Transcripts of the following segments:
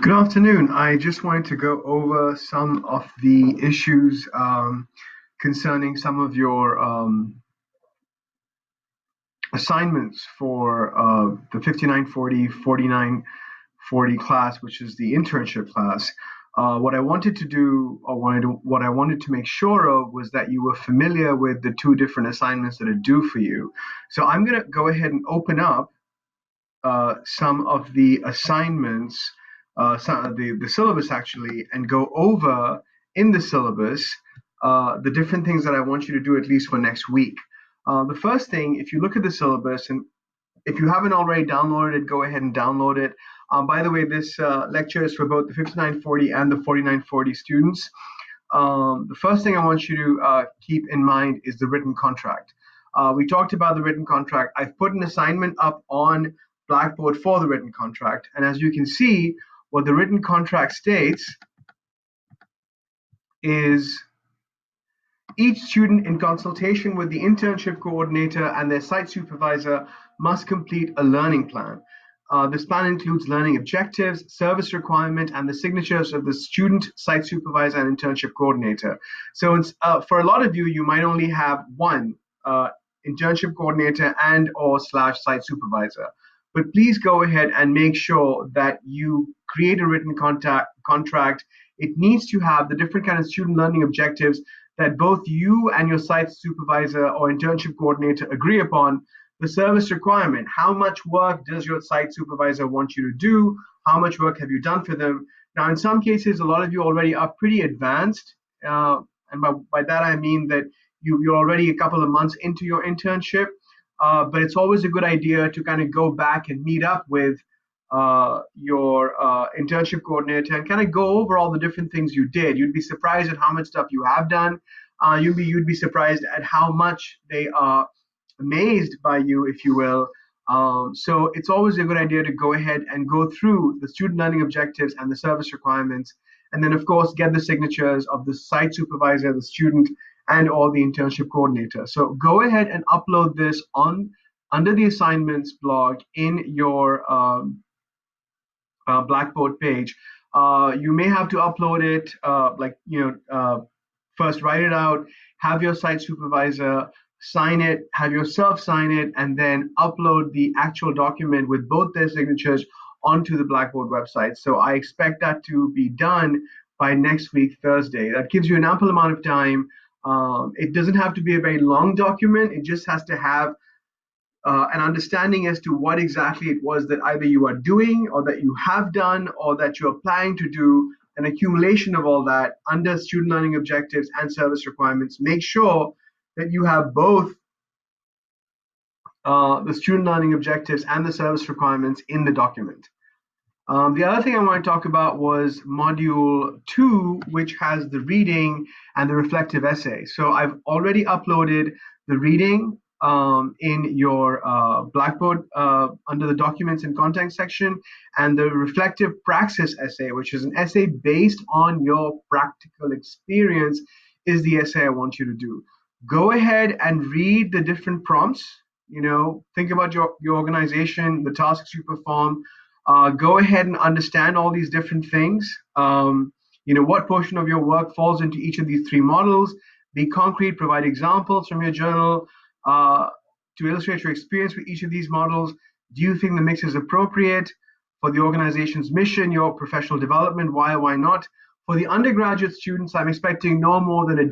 Good afternoon. I just wanted to go over some of the issues concerning some of your assignments for the 5940, 4940 class, which is the internship class. What I wanted to do, or what I wanted to make sure of, was that you were familiar with the two different assignments that are due for you. So I'm going to go ahead and open up some of the assignments, the syllabus actually, and go over in the syllabus the different things that I want you to do at least for next week. The first thing, if you look at the syllabus, and if you haven't already downloaded it, go ahead and download it. By the way, this lecture is for both the 5940 and the 4940 students. The first thing I want you to keep in mind is the written contract. We talked about the written contract. I've put an assignment up on Blackboard for the written contract. And as you can see, what the written contract states is each student, in consultation with the internship coordinator and their site supervisor, must complete a learning plan. This plan includes learning objectives, service requirement, and the signatures of the student, site supervisor, and internship coordinator. So it's, for a lot of you, you might only have one internship coordinator and/or / site supervisor. But please go ahead and make sure that you create a written contract. It needs to have the different kind of student learning objectives that both you and your site supervisor or internship coordinator agree upon. The service requirement, how much work does your site supervisor want you to do? How much work have you done for them? Now, in some cases, a lot of you already are pretty advanced. And by that, I mean that you're already a couple of months into your internship. But it's always a good idea to kind of go back and meet up with your internship coordinator and kind of go over all the different things you did. You'd be surprised at how much stuff you have done. You'd be surprised at how much they are amazed by you, if you will. So it's always a good idea to go ahead and go through the student learning objectives and the service requirements, and then of course get the signatures of the site supervisor, the student, and or the internship coordinator. So go ahead and upload this on under the assignments blog in your Blackboard page. You may have to upload it, first write it out, have your site supervisor sign it, have yourself sign it, and then upload the actual document with both their signatures onto the Blackboard website. So I expect that to be done by next week, Thursday. That gives you an ample amount of time. It doesn't have to be a very long document. It just has to have an understanding as to what exactly it was that either you are doing or that you have done or that you're planning to do, an accumulation of all that under student learning objectives and service requirements. Make sure that you have both the student learning objectives and the service requirements in the document. The other thing I want to talk about was Module 2, which has the reading and the reflective essay. So I've already uploaded the reading in your Blackboard under the Documents and Content section, and the reflective praxis essay, which is an essay based on your practical experience, is the essay I want you to do. Go ahead and read the different prompts. Think about your organization, the tasks you perform. Go ahead and understand all these different things. What portion of your work falls into each of these three models. Be concrete, provide examples from your journal to illustrate your experience with each of these models. Do you think the mix is appropriate for the organization's mission, your professional development? Why not? For the undergraduate students, I'm expecting no more than a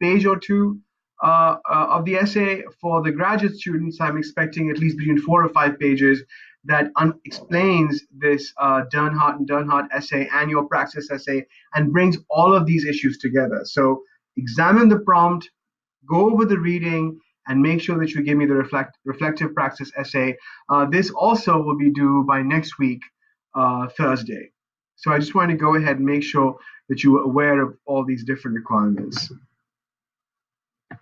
page or two of the essay. For the graduate students, I'm expecting at least between 4 or 5 pages that explains this Dernhardt and Dernhardt essay and your praxis essay and brings all of these issues together. So examine the prompt, go over the reading, and make sure that you give me the reflective praxis essay. This also will be due by next week, Thursday. So I just want to go ahead and make sure that you are aware of all these different requirements.